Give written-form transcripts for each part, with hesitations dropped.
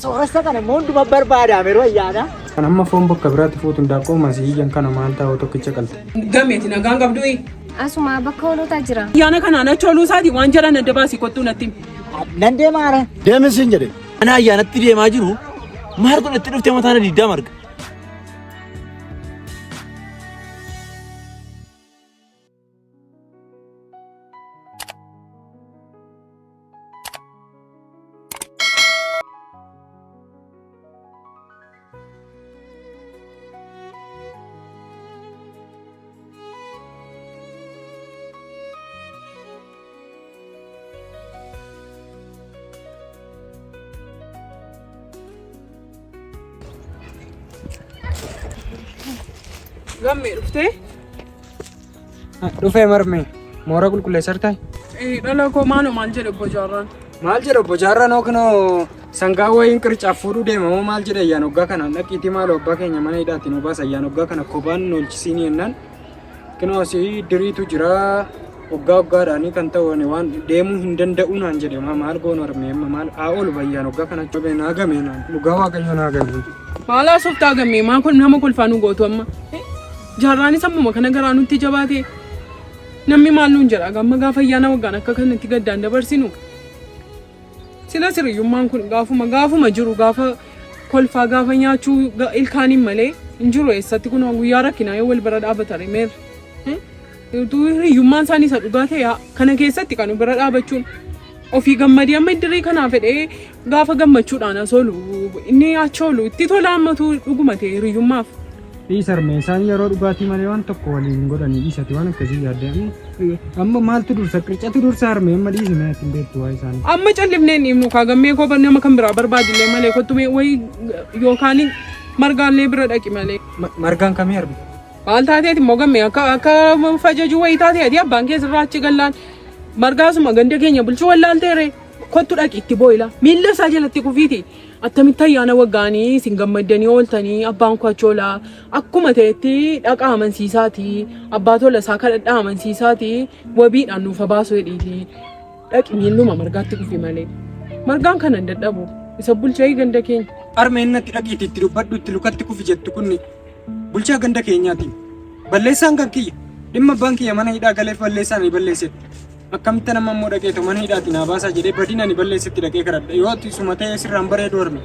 sooressa kana hunduma barbaadaame yeroo ayyaana. Kan amma foon bakka biraatti fuutuun daakuu masiyyan kana maal ta'u tokkicha qalte. Gameeti nagaan qabduu. Asuma bakka hoolotaa jira. Ayyaana kanaan achi ooluu isaati waan jedhan adda baasii kottuu natti. Nan deemaara. Deemis hin jedhe. Ana ayyaanatti deemaa jiru maal godhatti dhuftee mataan diddaa marga. Gammee dhuftee? Dhufee marme moora qulqulleessar ta'i. Dhala koo maal jedhe obbo Jaarraan? Maal jedhe obbo Jaarraan hookinoo sangaa wayiin qircaaf fuudhuu deema moo maal jedhe ayyaan hoggaa kana dhaqiitii maal hoggaa keenya mana hidhaatti nu baasa ayyaan hoggaa kana kophaan oolchisiinii jennaan kinoo asii diriitu jira hoggaa hoggaadhaanii kan ta'u waan deemuu hin danda'u naan jedhe maal goonu arme amma maal haa oolu bayyaan hoggaa kana cobee naa gamee naan dhugaa waaqayyo naa gamee. Maalaa softaa gammee maa kun nama kolfaanuu gootu amma? Jaarraanis ammuma kana garaa nutti jabaate namni maal nuun jedha gamma gaafa ayyaana waggaan akka kanatti gaddaan dabarsinu sila siriyyummaan kun gaafuma jiru gaafa kolfaa gaafa nyaachuu ilkaaniin malee hin jiru eessatti kun guyyaa rakkinaa yoo wal bira dhaabatare meer hiriyyummaan isaanii isa dhugaa ta'e kana keessatti kan bira dhaabachuun ofii gammadii amma iddirii kanaa fedhee gaafa gammachuudhaan asoolu inni achi oolu itti tola ammatu dhuguma ta'e hiriyyummaaf. Dhiisarme isaan yeroo dhugaatii malee waan tokko waliin godhanii dhiisati waan akkasii yaaddan amma maaltu dursa qircatu dursa harme amma dhiisime ati hin beektu waa isaanii. Amma callifnee hin himnu kaa gammee koo nama kan biraa barbaadillee malee kottumee wayii yookaan margaallee bira dhaqi malee. Margaan kamii argu? Maal taateeti immoo gammee akka fajajuu wayii taateeti abbaan keessarraa achi gallaan margaasuma ganda keenya bulchuu wallaalteere kottu dhaqi itti boo'ila miilla isaa jalatti kufiiti. Attamitti ayyaana waggaanii isin gammaddanii ooltanii abbaan koo achi oolaa akkuma ta'etti dhaqa amansiisaati abbaa tola isaa kadhadhaa amansiisaati wabiidhaan nuuf baasuu hedhiiti dhaqi miilluma margaatti kufi malee margaan kana hin dadhabu isa bulchaa ganda keenya. Armeen natti dhaqiitti itti dubbadhu itti lukatti kufi jettu kunni bulchaa ganda keenyaati balleessaan kan kiyya dhimma abbaan kiyya mana hidhaa galeef balleessaan balleessetti. Akkamitti nama immoo dhaqeetu mana hidhaatti naa baasaa jedhee badina ni balleessitti dhaqee kadhadha yoo suma ta'ee sirraan bareedu arme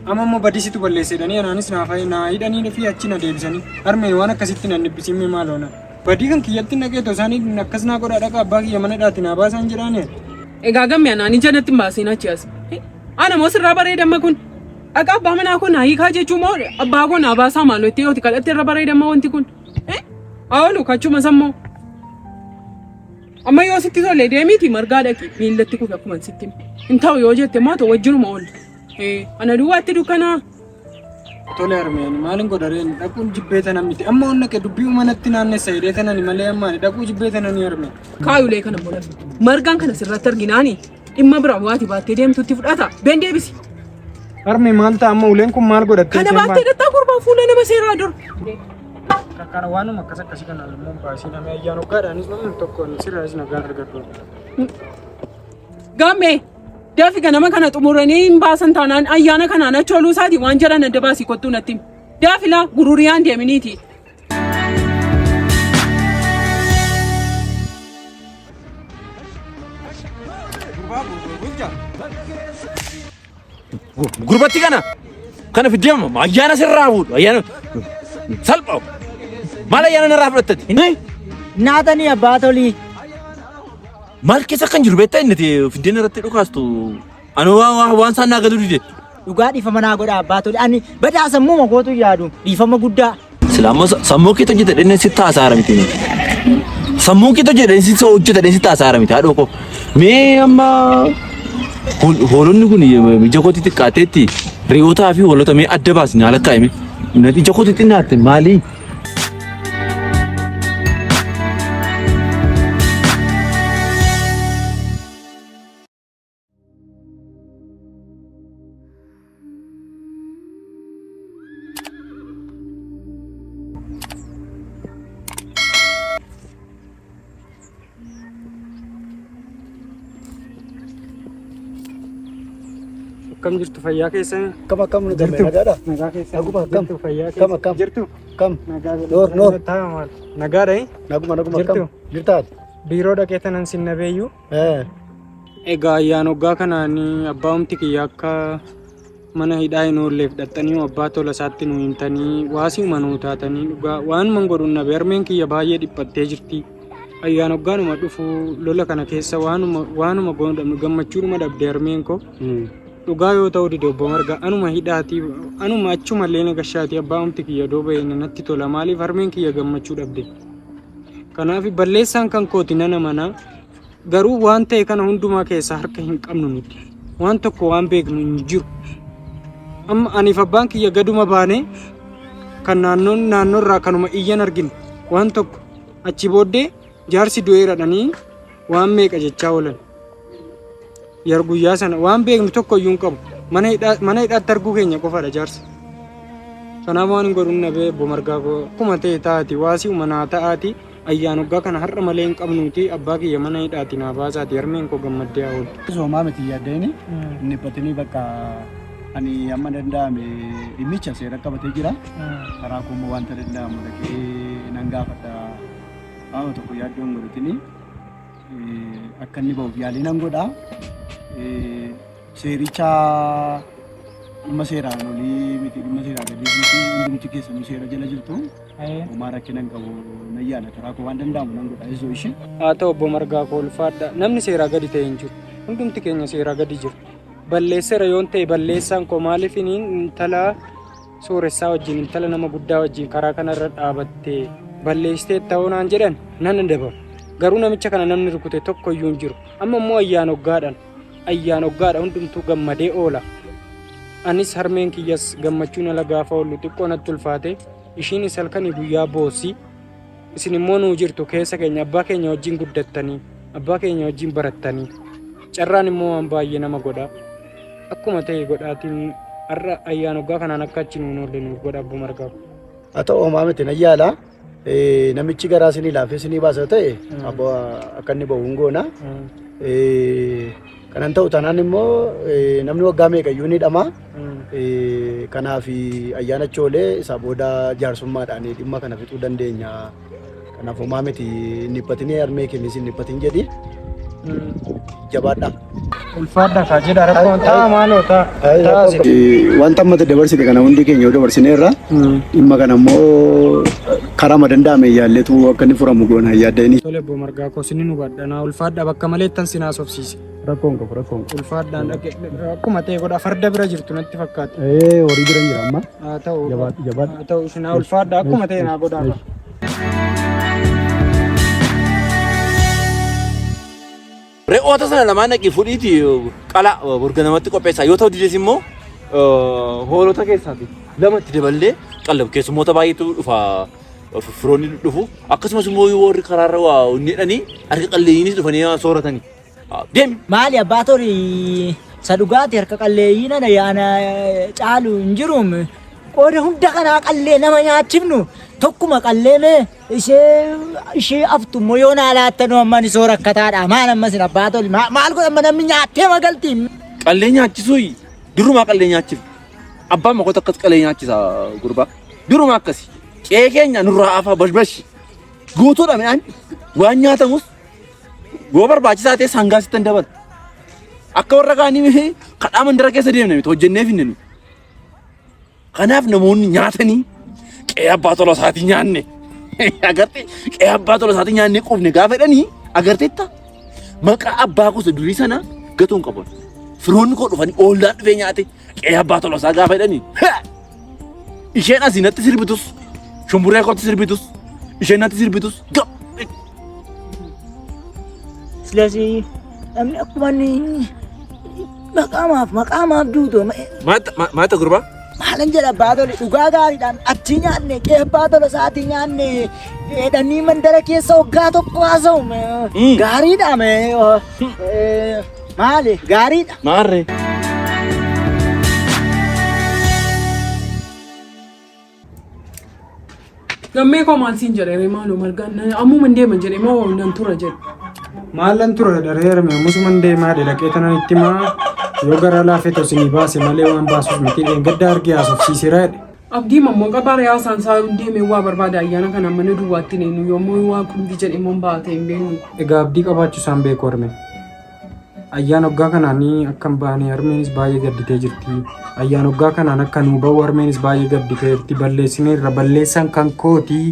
amma immoo badisitu balleessedhanii anaanis naa hidhanii fi achi na deebisanii armeen waan akkasitti na nibbisimme maal hoona badii kan kiyyatti dhaqeetu isaanii akkas naa godhaa dhaqa abbaa kiyya mana hidhaatti naa baasaan jedhaani. Egaa gammee anaanii jalatti hin baasiin achi as ana moo sirraa bareedamma kun dhaqa abbaa manaa kun naa hiikaa jechuun moo abbaa koo naa baasaa maalootti yooti kadhatte irra bareedamma wanti kun oolu kachuma sammoo. Amma yoo sitti tole deemiti margaa dhaqi miillatti kufi akkuma sitti hin ta'u yoo jette mooto wajjinuma oolu ana duwwaatti dukkanaa. Tole armeen maalin godhareen dhaquun jibbeetana miti amma onna ke dubbii umanatti naannessa hidheetanani malee ammaani dhaquu jibbeetanani armeen. Kaayulee kana bola margaan kana sirratti arginaani dhimma bira waati baattee deemtutti fudhata been deebisi. Armee maal ta'a amma uleen kun maal godhattee? Kana baattee gattaa gurbaa fuula nama seeraa dur. Kakara waanuma akkas akkasii kana immoo baasii nama ayyaan hoggaadhaanis namni tokko sirraas nagaan argatu. Gammee daafi ganama kana xumuranii hin baasan taanaan ayyaana kanaan achi ooluu isaati waan jedhan adda baasii kottuu natti daafila gururiyaan deeminiiti. Gurbatti kana fideema ayyaana sirraa fuudhu ayyaana salphaa'u maal ayyaana narraa fudhattati? Naatanii abbaa tolii. Maal keessa kan jiru beektaa inni fiddeen irratti dhukaastu ani waan isaan naa galuu dide. Dhugaa dhiifama naa godha abbaa tolii ani badaa sammuu kootu yaadu dhiifama guddaa. Silaammoo sammuu keetu hojjetadhee sitti haasaara miti. Sammuu keetu hojjetadhee sitti haasaara miti haadhoo koo. Mee amma hoolonni kun ija kootti xiqqaateetti re'ootaa fi hoolota mee adda baasni haala kaa'ime. Ija kootti xinnaatte maali? akkam jirtu fayyaa keessan? Kam nu damee nagaadha? Nagaa keessan. Naguma kam? Jirtu fayyaa Kam keessan. Jirtu? Kam? Nagaa. Noor. Taa'amal. Nagaadha. Naguma Jirtu? kam? Jirtaat? Biiroo dhaqee tanan sin nabeeyyuu. Egaa ayyaan waggaa kanaan abbaa humti kiyya akka mana hidhaa hin oolleef dhaxxanii abbaa tola isaatti nu himtanii waasiuma nuu taatanii dhugaa waanuma godhuun nabe harmeen kiyya baay'ee dhiphattee jirti. Ayyaan waggaanuma dhufu lola kana keessa waanuma godhamu gammachuudhuma dhabde harmeen koo. Dhugaa yoo ta'u dide obbo Margaa anuma hidhaati anuma achumallee na gashaati abbaa humti kiyya dooba inni natti tola maaliif harmeen kiyya gammachuu dhabde. Kanaaf balleessaan kan kooti nana manaa garuu waan ta'e kana hundumaa keessa harka hin qabnu nuti waan tokko waan beeknu hin jiru. Amma aniif abbaan kiyya gaduma baane kan naannoorraa kanuma iyyan arginu waan tokko achi booddee jaarsi du'eeradhanii waan meeqa jechaa oolan. Yer guyyaa sana waan beeknu tokko iyyuu hin qabu mana hidhaatti arguu keenya qofaadha jaarsi. Kanaaf waan hin godhuun nabee obbo Margaa akkuma ta'e taati waasii umanaa ta'aati. Ayyaan waggaa kana har'a malee hin qabnuuti abbaa kiyya mana hidhaati naa baasaati harmeen koo gammaddee haa ooltu. Soomaa miti yaaddeeni inni dhiphatanii bakka ani amma danda'ame dhimmicha seera qabatee jira. Karaa koo wanta danda'amu dhaqee nan gaafadha. Waan tokko yaaddoon godhatini akka inni bahuuf yaalii nan godha. Seericha dhimma seeraan olii miti dhimma seeraa gadii miti hundumti keessanuu seera jala jirtu. Homaa rakkinan qabu nan yaala karaa koo waan danda'amu nan godha isoo ishee. Haa ta'u obbo Margaa koo ulfaadha namni seeraa gadi ta'e hin jiru hundumti keenya seeraa gadi jiru. Balleesseera yoon ta'e balleessaan koo maaliif intala sooressaa wajjin intala nama guddaa wajjin karaa kanarra dhaabattee balleessitee ta'uu naan jedhan nan dabaru. Garuu namicha kana namni rukute tokko iyyuu hin jiru. Amma immoo ayyaan waggaadha hundumtuu gammadee oola. Anis harmeen kiyyas gammachuun ala gaafa oollu xiqqoo natti ulfaate ishiinis halkanii guyyaa boossi isin immoo nuu jirtu keessa keenya abbaa keenya wajjin guddattanii abbaa keenya wajjin barattanii carraan immoo waan baay'ee nama godha. Akkuma ta'e godhaatiin har'a ayyaan waggaa kanaan akka achi nuun oolle nuuf godha obbo Margaa. Haa ta'u homaa miti nan yaala. Namichi garaa isinii laafee isinii baasa ta'e akka inni bahu hin goona. Kanan ta'u taanaan immoo namni waggaa meeqayyuu ni hidhama. Kanaaf ayyaanachi oolee isaa booda jaarsummaadhaan dhimma kana fixuu dandeenya. Kanaaf homaa miti dhiphatinii harmee kennis hin dhiphatin jedhi. Jabaadha. Ulfaadha kaa jedha rakkoon ta'a maaloo ta'a. Wanta ammatti dabarsite kana hundi keenya yoo dabarsineerra dhimma kana immoo karaa danda'ame yaalleetu akka inni furamu goona yaaddeeni. Tole obbo Margaa koo sinni nu badhanaa ulfaadha bakka malee tan sinaa sobsiise. Rakkoon qabu. Ulfaadhaan akkuma ta'e godha farda bira jirtu natti fakkaata. Horii bira jira amma. Haa ta'u. Jabaadha. Haa ta'u sinaa ulfaadha akkuma ta'e naa godhaa. Re'oota sana lamaan naqii fudhiiti qala burga namatti qopheessaa yoo ta'u dides immoo hoolota keessaati lamatti daballee qallabu keessummoota baay'eetu dhufa firoonni dhufu akkasumas immoo warri karaarra waa hidhanii harka qalleeyyiinis dhufanii sooratanii deemi. Maali abbaa torii sadhugaati harka qalleeyyiin ana yaana caalu hin jiruum qooda hunda kanaa qallee nama nyaachifnu tokkuma qalleeme ishee aftummoo yoo naa laattanu amma ni soo rakkataadha maal ammas hin abbaa torii maal godhama namni nyaattee magaltii. Qallee nyaachisuu durumaa qallee nyaachifnu abbaan makoota akkas qallee nyaachisa gurbaa durumaa akkasi qe'ee keenya nurraa afaa bashbashi guutuudha midhaan waan nyaatamus yoo barbaachisaa ta'e sangaa sittan dabala akka warra kaanii kadhaa mandara keessa deemne miti hojjenneef hin nu. Kanaaf namoonni nyaatanii qe'ee abbaa tola isaatii nyaanne agartee qe'ee abbaa tola isaatii nyaannee qufne gaafa jedhanii agarteetta maqaa abbaa gosa durii sana gatuun qabu. Firoonni koo dhufanii oollaan dhufee nyaate qe'ee abbaa tola isaa gaafa jedhanii isheen asii natti sirbitus shumburee kootti sirbitus isheen natti sirbitus ስለዚህ namni akkuma maqaamaaf duutoo maata gurbaa maalan jedha abbaa tolee dhugaa gaariidhaan achi nyaanne qe'ee abbaa tola isaatii nyaanne dheedhanii mandara keessa waggaa tokko haasa'u gaariidha maali gaariidha. Maarree. Gammee koo maal siin jedhee maaloo Margaan ammuma hin deeman jedhee moo nan tura jedhe. Maallan ture dareerame musuman deemaa dhaqee tanan itti maa yoo gara laafee tosinii baase malee waan baasuuf miti gadda argee haasofsiisiraa jedhe. Abdii mammoo qabaara yaasaan isaa deemee waa barbaada ayyaana kana mana duwwaatti neenu yommuu waa kundi jedhamuun baatee hin beeknu. Egaa abdii qabaachuu isaan beeku harme. Ayyaan waggaa kanaanii akkam baanii harmeenis baay'ee gadditee jirti. Ayyaan waggaa kanaan akka nuu bahu harmeenis baay'ee gadditee jirti. Balleessineerra balleessaan kan kootii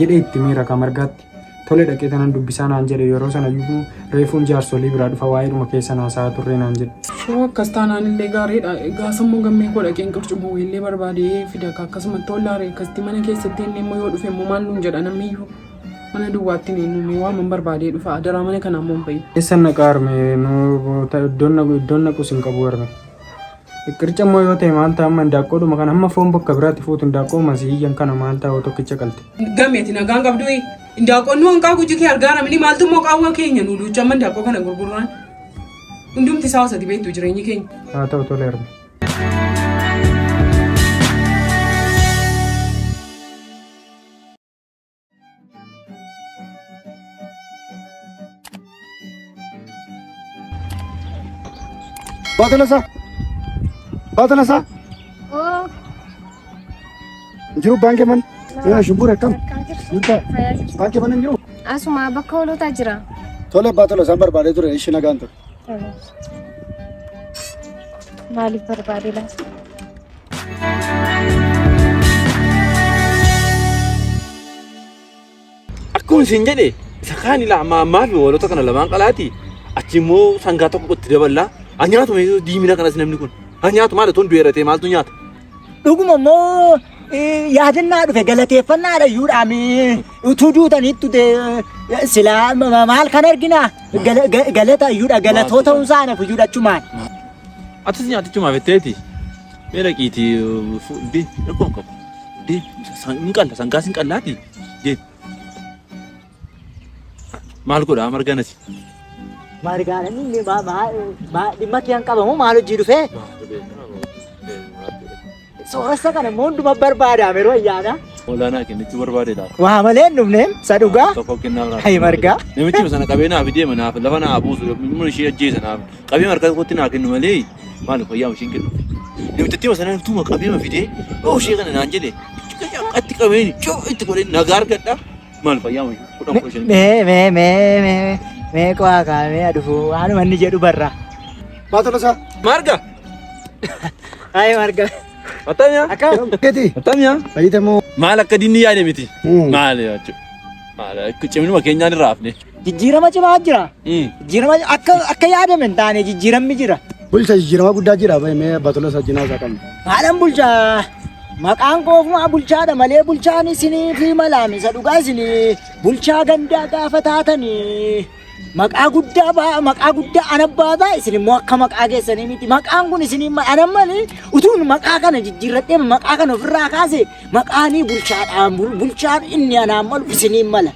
jedhee itti miira kamargaatti. Tole dhaqee tanan dubbisaa naan jedhe yeroo sana iyyuu reefuun jaarsolii biraa dhufa waa'eedhuma keessa naasaa turre naan jedhe. Shoo akkas taanaan illee gaariidha. Egaa sammuu gammee koo dhaqeen qircuma illee barbaadee fida akkasumatti tollaare akkasitti mana keessatti inni immoo yoo dhufe immoo maal nuun jedha namniyyuu. Mana duwwaatti neenu waan man barbaadee dhufa adaraa mana kanaan moon bayi. Eessan naqaa harme iddoon naqus hin qabu harme. Qirca immoo yoo ta'e maal ta'a amma hindaaqqoodhuma kana amma foon bakka biraatti fuutu hindaaqqoo masiyyan kana maal ta'a tokkicha qalte. Gammeeti nagaan qabdu hindaaqqoon nu hanqaa gujji kee argaa namni maaltu immoo qaawwa keenya nu luucha amma hindaaqqoo kana gurguraan. Hundumti isaa osati beektu jireenyi keenya. Haa ta'u tole harme. Batalasa. Oo. Jiru baankee man. Yaa shumbuura akkam. Fayaa jirtu. Baankee man hin jiru. Asuma bakka hoolotaa jira. Tole baatalasaan barbaadee ture ishee nagaan ture. Maaliif barbaadee laata? Akkuma isin jedhe isa kaan ilaa ammaa fi hoolota kana lamaan qalaati. Achi immoo sangaa tokko itti daballaa. Anyaatu diimina kanas namni kun. Anyaatu maal toon du'eeratee maaltu nyaata? Dhuguma immoo yaadannaa dhufe galateeffannaadha iyyuudhaami utuu duutaniittu silaa maal kan arginaa galata iyyuudha galatoota hunsaa nafu iyyuudha achumaan. Atis nyaatichuma fetteeti. Meera qiitii dee rakkoon qabu. Dee hin qalla sangaas hin qallaati. Dee maal godhaa marganasi? Margaan inni dhimma kee hin qabamu maal hojii dhufee? Sooressa kana immoo hunduma barbaadaame yeroo ayyaana. Olaanaa kennichi barbaadeedha. Waa malee hin dhufne isa dhugaa. Tokko kennaa biraa. Hayi margaa. Namichi sana qabee naaf deema naaf lafa naa buusu mun ishee ajjeesa naaf qabee margaa tokkotti naa kennu malee maal fayyaa ishiin kennu. Namichi sana tuma qabee fidee oo ishee kana naan jedhe atti qabee itti godhee nagaa argadha maal fayyaa kudhan kudha shanii. Mee qo'aa kaamee adufu waanuma inni jedhu barra. Baatalasaa. Marga. Hayi marga. Attamyaa. Akkam. Keeti. Attamyaa. Fayyite moo. Maal akka dinni yaade miti. Maal jechuudha. Maal ciminuma keenyaan irraa hafne. Jijjiirama cimaa jira. Jijjiirama akka yaadame hin taane jijjiiramni jira. Bulcha jijjiirama guddaa jira mee baatalasaa jinaa isaa qabna. Haadhaan bulchaa maqaan koofuma bulchaadha malee bulchaan isinii fi malaami isa dhugaa isinii bulchaa gandaa gaafa taatanii maqaa guddaa anabbaata isin immoo akka maqaa keessanii miti maqaan kun isinii anammani utuun maqaa kana jijjiirradhee maqaa kana ofirraa kaase maqaanii bulchaadhaan bulchaan inni anaan malu isinii mala.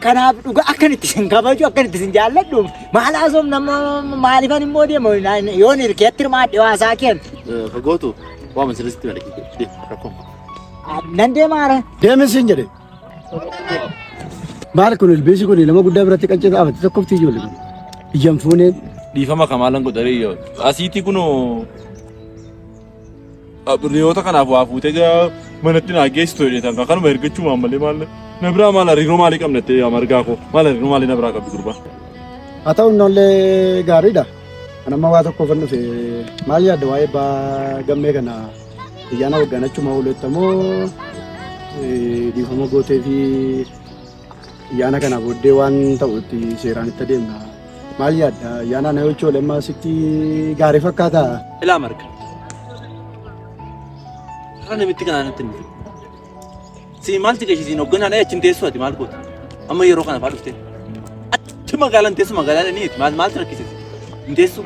Kanaaf dhugaa akkanitti isin kabaju akkanitti isin jaalladhu maal haasoom nama maalifan immoo deema yoon hirkeetti hirmaadhe waasaa kenna. Fagootu waa masirratti madaqee rakkoon. Nan deemaara. Deemisiin jedhe. Maal kun ilbiisi kun nama guddaa biratti qancee dhaabate tokkofti ijoollee. Ijaan fuuneen. Dhiifama kamaalan godharee yoo asiitii kunoo riyoota kanaaf waa fuutee manatti naa geessitu jedheetan kanuma ergachuu maammalee maal na biraa maal hariiroo maalii qabnatte margaa koo maal hariiroo maalii na biraa qabdi gurbaa. Haa ta'u innollee gaariidha. Anamma waa tokko fan dhufe maal yaadda waa'ee gammee kana ayyaana waggaanachuma oollettamoo dhiifama gootee fi ayyaana kana booddee waan ta'utti seeraan itti adeemna. Maal yaadda ayyaana na yoo choolee amma sitti gaarii fakkaata. Ilaa marga. Kan namitti kanaan itti nuti. Si maalti keessi hogganaan achi teessoo ati maal goota? Amma yeroo kana fa'aa dhuftee. Ati magaalaan teessu magaalaan ni maalti rakkisise? Teessu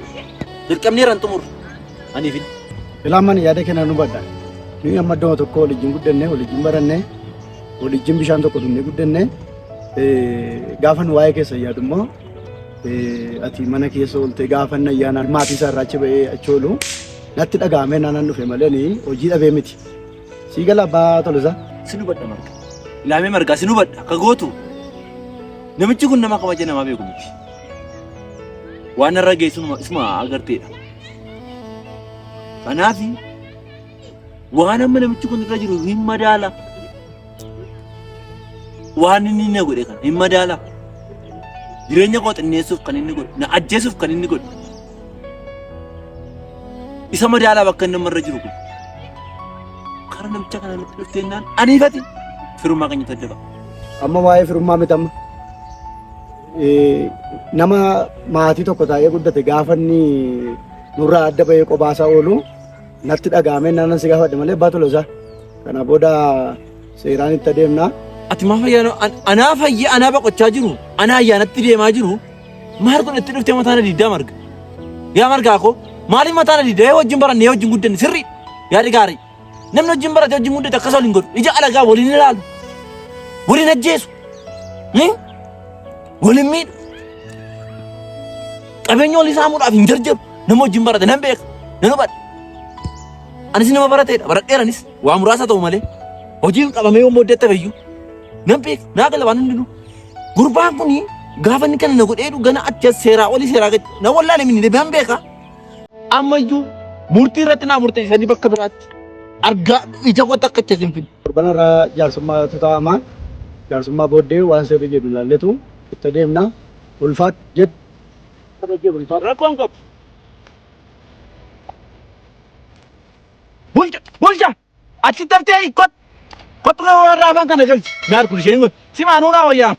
dirqamni irraan xumur. Aniif. Ilaa mana yaada kenna nu badda. Ni amma iddoo tokko waliin guddannee waliin barannee waliin bishaan tokko dhugnee guddannee gaafa nu waa'ee keessa yaadummoo ati mana keessa oolte gaafa ayyaanaan maatii isaa irraa achi ba'ee achi oolu natti dhaga'amee naannaan dhufe malee hojii dhabee miti. Sii gala abbaa tolusaa. Sinu badda marga. Ilaamee margaa sinu badda akka gootu. Namichi kun nama kabaja namaa beeku miti. waan irra geessu isuma agarteedha. Kanaaf waan amma namichi kun irra jiru hin madaala. Waan inni na godhe kana hin madaala. Jireenya koo xinneessuuf kan inni godhe, na ajjeesuuf kan inni godhe. Isa madaalaa bakka inni namarra jiru kun. Karaa namicha kana nutti dhufteennaan aniifati firummaa keenya taddaba. Amma waa'ee firummaa miti amma. Nama maatii tokko taa'ee guddate gaafa inni nurraa adda bahee qobaasaa oolu natti dhagaamee naanan si gaafadhe malee abbaa tolosaa. Kana booda seeraan itti adeemnaa. Ati maaf anaa boqochaa jiru, anaa ayyaanatti deemaa jiru. Maal kun itti dhuftee mataan diddaa marga? Yaa margaa koo maaliif mataan diddaa wajjin barannee wajjin guddanne sirrii yaadi gaarii. Namni wajjin barate wajjin guddate akkas waliin godhu. Ija alagaa waliin ilaalu. Waliin ajjeesu. Waliin miidhu. Qabeenya walii saamuudhaaf hin jarjaru. Nama wajjin barate nan beeka. Nan hubadha. Anis nama barateedha. Baradheeranis waa muraasa ta'u malee. Hojiin qabamee yommuu hojjette fayyuu. Nan beeka. Naa gala waan hundinuu. Gurbaan kuni gaafa inni kana na godheedhu gana achi seeraa olii seeraa gadi. Na wallaale minni deebi'an beeka. Ammayyuu murtii irratti naa murteessanii bakka biraatti. Argaa ija koo takka achi hin fide. Torbanarraa jaarsummaatu taa'amaa. Jaarsummaa booddee waan seerri jedhu ilaalletu itti adeemnaa. Ulfaat jedhu. Rakkoon qabu. Bulcha! Achi taftee kottu warraa afaan kana galchi. Gaar kun isheen si maanuu naa wayyaa.